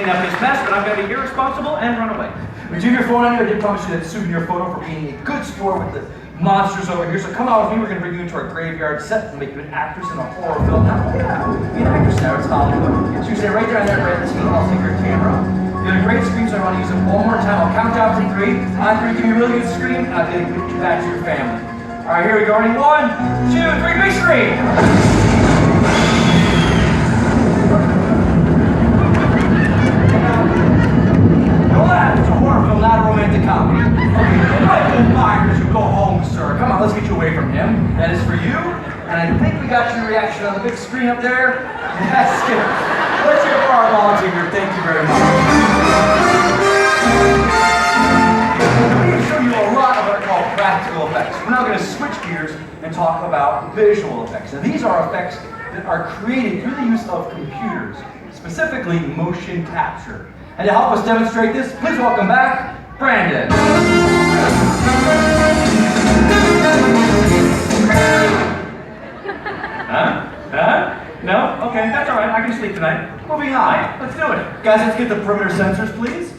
clean up his mess, but I'm going to be irresponsible and run away. We do your phone on you. I did promise you that souvenir photo for being a good sport with the monsters over here. So come out with me. We're going to bring you into our graveyard set and make you an actress in a horror film. Now, be an actress now. It's Hollywood. So you stay right there on that red team. I'll take your camera. You have a great scream, so I want to use it one more time. I'll count down from 3. On 3, give me a really good scream, and I'll get you back to your family. All right, here we go. Ready? 1, 2, 3, big scream! No laugh, it's a horror film, not a romantic comedy. Okay, Michael Myers, you go home, sir. Come on, let's get you away from him. That is for you. And I think we got your reaction on the big screen up there. That's good. Let's hear it for our volunteer. Thank you very much. I'm going to show you a lot of what are called practical effects. We're now going to switch gears and talk about visual effects. And these are effects that are created through the use of computers, specifically motion capture. And to help us demonstrate this, please welcome back Brandon. No? Okay, that's all right. I can sleep tonight. Moving on. Let's do it. Guys, let's get the perimeter sensors, please.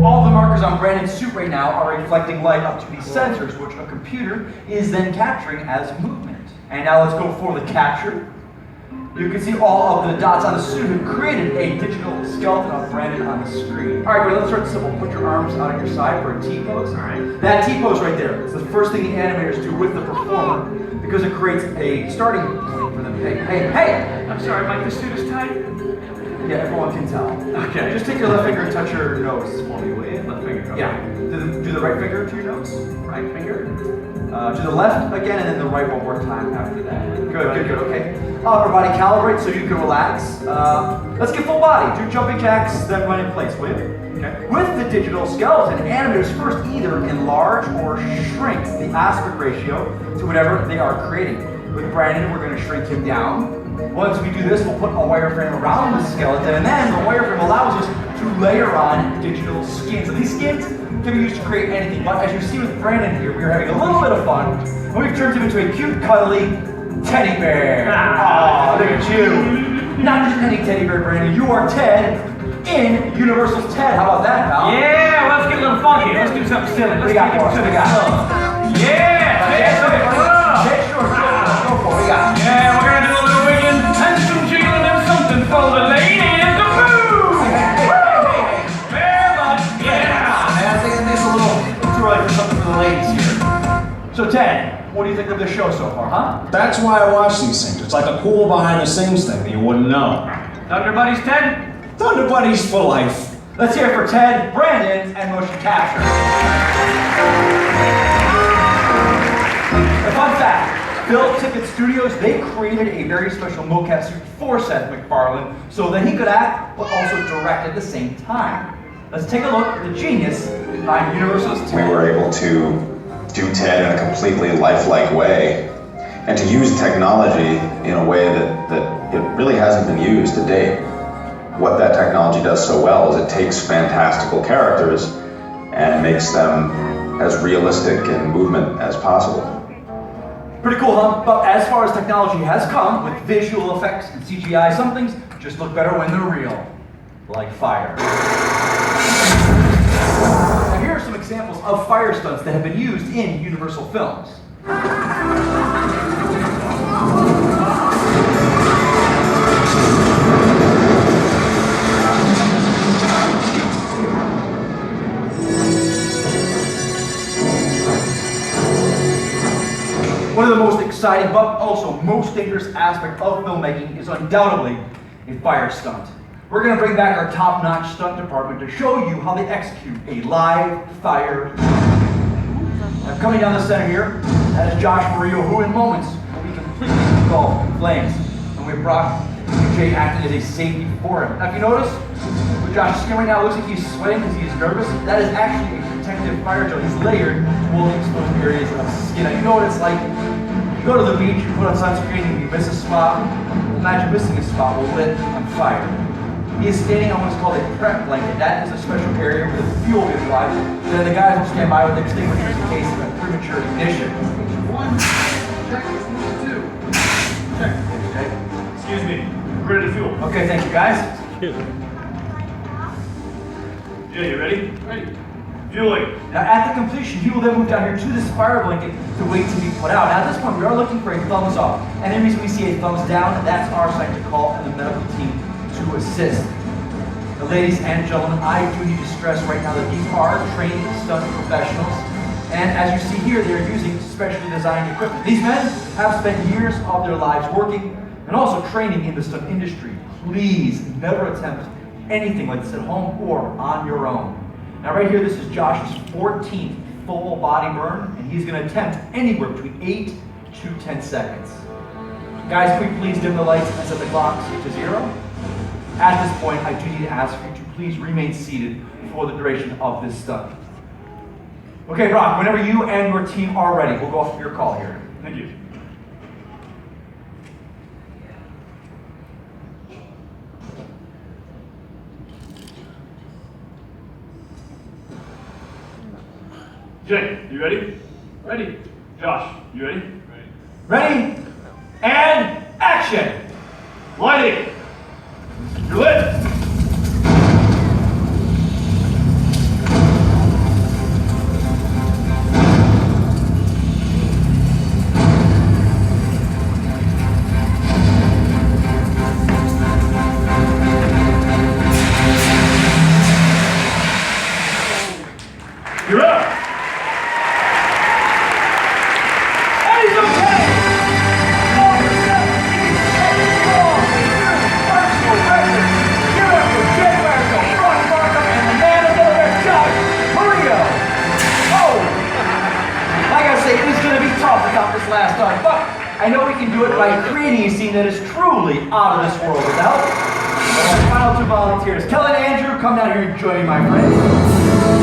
All the markers on Brandon's suit right now are reflecting light up to these sensors, which a computer is then capturing as movement. And now let's go for the capture. You can see all of the dots on the suit have created a digital skeleton of Brandon on the screen. All right, Brandon, let's start simple. Put your arms out at your side for a T-pose. All right. That T-pose right there is the first thing the animators do with the performer because it creates a starting point for them. Hey! I'm sorry, Mike, the suit is tight. Yeah, everyone can tell. Okay. Just take your left finger and touch your nose for me, will you? Left finger. Okay. Yeah. Do the right finger to your nose. Right finger. To the left again, and then the right one more time after that. Good, okay. Upper body calibrate so you can relax. Let's get full body. Do jumping jacks, then run in place, will you? Okay. With the digital skeleton, animators first either enlarge or shrink the aspect ratio to whatever they are creating. With Brandon, we're going to shrink him down. Once we do this, we'll put a wireframe around the skeleton, and then the wireframe allows us to layer on digital skins. So these skins can be used to create anything, but as you see with Brandon here, we're having a little bit of fun, and we've turned him into a cute, cuddly teddy bear. Aw, look at you. Not just any teddy bear, Brandon, you are Ted in Universal's Ted. How about that, pal? Yeah, let's get a little funky. Let's do something silly. What do you got for us? What do you got? Yeah! Sure. Go for it. What do you got? Yeah, we're gonna do a little wiggling and some jiggling and something for the ladies to move! Very much, yeah! I think it's a little too early for something for the ladies here. So Ted, what do you think of the show so far, huh? That's why I watch these things. It's like a cool behind-the-scenes thing that you wouldn't know. Thunder Buddies, Ted? Thunder Buddies for life. Let's hear it for Ted, Brandon, and motion capture. A fun fact, Phil Tippett Studios, they created a very special mocap suit for Seth MacFarlane so that he could act, but also direct at the same time. Let's take a look at the genius behind Universal's Ted. We were able to do Ted in a completely lifelike way and to use technology in a way that it really hasn't been used to date. What that technology does so well is it takes fantastical characters and makes them as realistic in movement as possible. Pretty cool, huh? But as far as technology has come, with visual effects and CGI, some things just look better when they're real. Like fire. Now here are some examples of fire stunts that have been used in Universal films. One of the most exciting, but also most dangerous aspect of filmmaking is undoubtedly a fire stunt. We're going to bring back our top-notch stunt department to show you how they execute a live fire. Now, coming down the center here, that is Josh Murillo, who in moments will be completely engulfed in flames. And we brought Jay acting as a safety for him. Now, if you notice, with Josh's skin right now, it looks like he's sweating because he's nervous. That is actually a protective fire gel. He's layered to hold the exposed areas of skin. Now, you know what it's like. You go to the beach, you put on sunscreen, and you miss a spot. Imagine missing a spot lit on fire. He is standing on what's called a prep blanket. That is a special area where the fuel gets applied. Then the guys will stand by with extinguishers in case of a premature ignition. 1, check, 2, check. Excuse me, ready to fuel. Okay, thank you guys. Jay, you ready? Ready. Fueling. Now, at the completion, he will then move down here to this fire blanket to wait to be put out. Now, at this point, we are looking for a thumbs up. And the reason we see a thumbs down, that's our sign to call and the medical team to assist. Now, ladies and gentlemen, I do need to stress right now that these are trained stunt professionals. And as you see here, they're using specially designed equipment. These men have spent years of their lives working and also training in the stunt industry. Please never attempt anything like this at home or on your own. Now right here, this is Josh's 14th full body burn, and he's going to attempt anywhere between 8 to 10 seconds. Guys, can we please dim the lights and set the clocks to 0? At this point, I do need to ask you to please remain seated for the duration of this stunt. Okay, Brock, whenever you and your team are ready, we'll go off your call here. Thank you. Jay, you ready? Ready. Josh, you ready? Ready? And action! Lighting. You're lit. You're up. And he's okay! All the 17 seconds long, a new personal record. Give it up for Jay Marco, Brock Markham, and the man of the red, Josh Murillo. Oh! I gotta say, it is gonna be tough to top this last time, but I know we can do it by creating a scene that is truly out of this world without. Our final 2 volunteers, Kelly and Andrew, come down here and join me, my friends.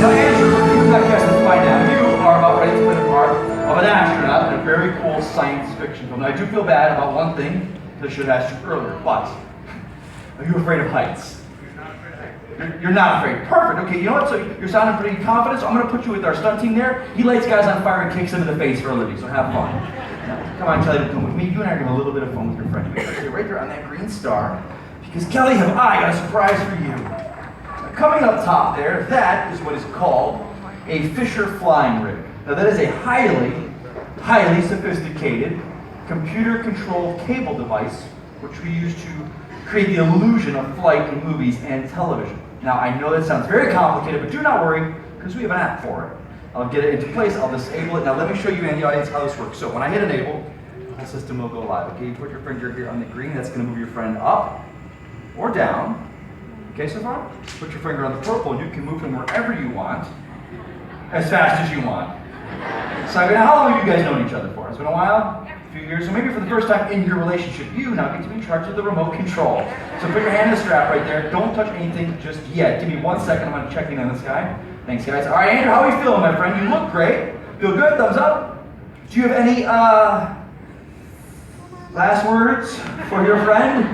Now, Andrew, you've got guesses by now. You are about ready to play the part of an astronaut in a very cool science fiction film. Now, I do feel bad about one thing that I should have asked you earlier, but are you afraid of heights? You're not afraid. Perfect. Okay, you know what? So you're sounding pretty confident, so I'm going to put you with our stunt team there. He lights guys on fire and kicks them in the face for a living, so have fun. Now, come on, Kelly, come with me. You and I are going to have a little bit of fun with your friend. You're going to stay right there on that green star, because Kelly, have I got a surprise for you. Coming up top there, that is what is called a Fisher flying rig. Now that is a highly sophisticated computer-controlled cable device which we use to create the illusion of flight in movies and television. Now I know that sounds very complicated, but do not worry, because we have an app for it. I'll get it into place, I'll disable it. Now let me show you and the audience how this works. So when I hit enable, the system will go live. Okay, you put your finger here on the green, that's going to move your friend up or down. Okay, so far? Put your finger on the purple and you can move him wherever you want, as fast as you want. So now, how long have you guys known each other for? It's been a while? A few years? So maybe for the first time in your relationship, you now get to be in charge of the remote control. So put your hand in the strap right there. Don't touch anything just yet. Give me 1 second, I'm gonna check in on this guy. Thanks, guys. All right, Andrew, how are you feeling, my friend? You look great. Feel good? Thumbs up. Do you have any, last words for your friend?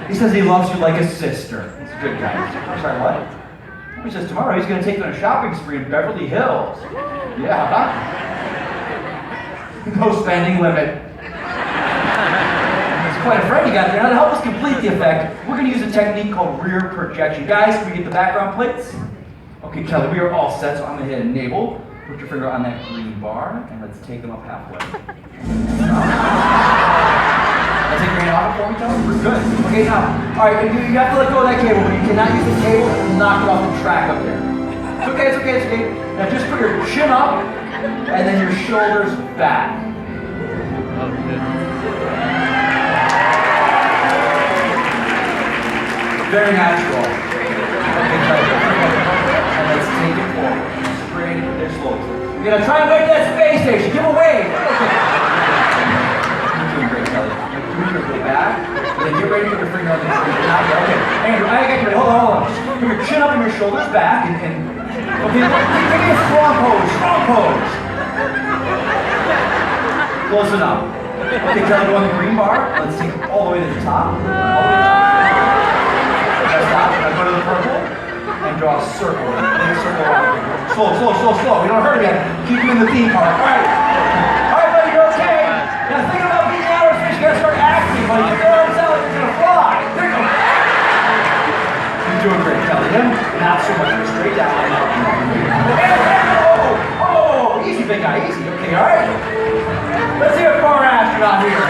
He says he loves you like a sister. He's a good guy. I'm sorry, what? He says tomorrow he's going to take you on a shopping spree in Beverly Hills. Yeah, huh? No spending limit. It's quite a friend you got there. Now to help us complete the effect, we're going to use a technique called rear projection. Guys, can we get the background plates? Okay, Kelly, we are all set, so I'm going to hit enable. Put your finger on that green bar, and let's take them up halfway. Take your hand off it for me, Kelly? We're good. Okay, now, all right, you have to let go of that cable, but you cannot use the cable and knock it off the track up there. It's okay, it's okay, it's okay. Now just put your chin up, and then your shoulders back. Very natural. Okay, Kelly, and let's take it forward. Straight into their shoulders. You're gonna try and wave that space station. Give a wave. Okay. You're doing great, Kelly. Go back, and then get ready to put your finger on the screen. Okay, Andrew, I got you ready. Hold on. Just put your chin up and your shoulders back, and okay, take a strong pose. Close enough. Okay, Kelly, go on the green bar. Let's take it all the way to the top. All the way to the top. Stop. Now go to the purple, and draw a circle. Make a circle around. Slow. We don't hurt him yet. Keep you in the theme park. All right, buddy, you're okay. Now think about being out of fish. You gotta start acting, buddy. You throw it out like you're gonna fly. There you go. You're him? Not so much. Straight down. Oh, easy, big guy, easy. Okay, all right. Let's see a far astronaut here.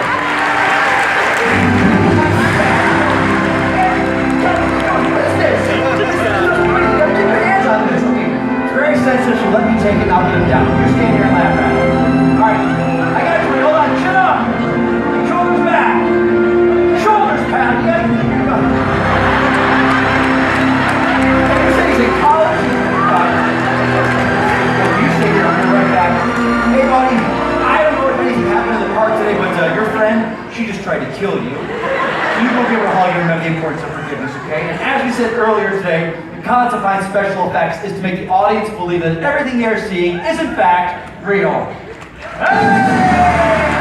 What is this? Get your hands on this. Okay, it's very sensitive, so let me take it. I'll get him down. You stand here and laugh at it. All right, I got you. Hold on, chin up. Shoulders back. Shoulders, pal. Yeah. You say he's in college? You stay here. I'll be right back. Hey, buddy. I don't know if anything happened in the park today, but your friend, she just tried to kill you. So you go give her a hug and remember the importance of forgiveness, okay? And as we said earlier today, the concept behind special effects is to make the audience believe that everything they're seeing is in fact real. Hey!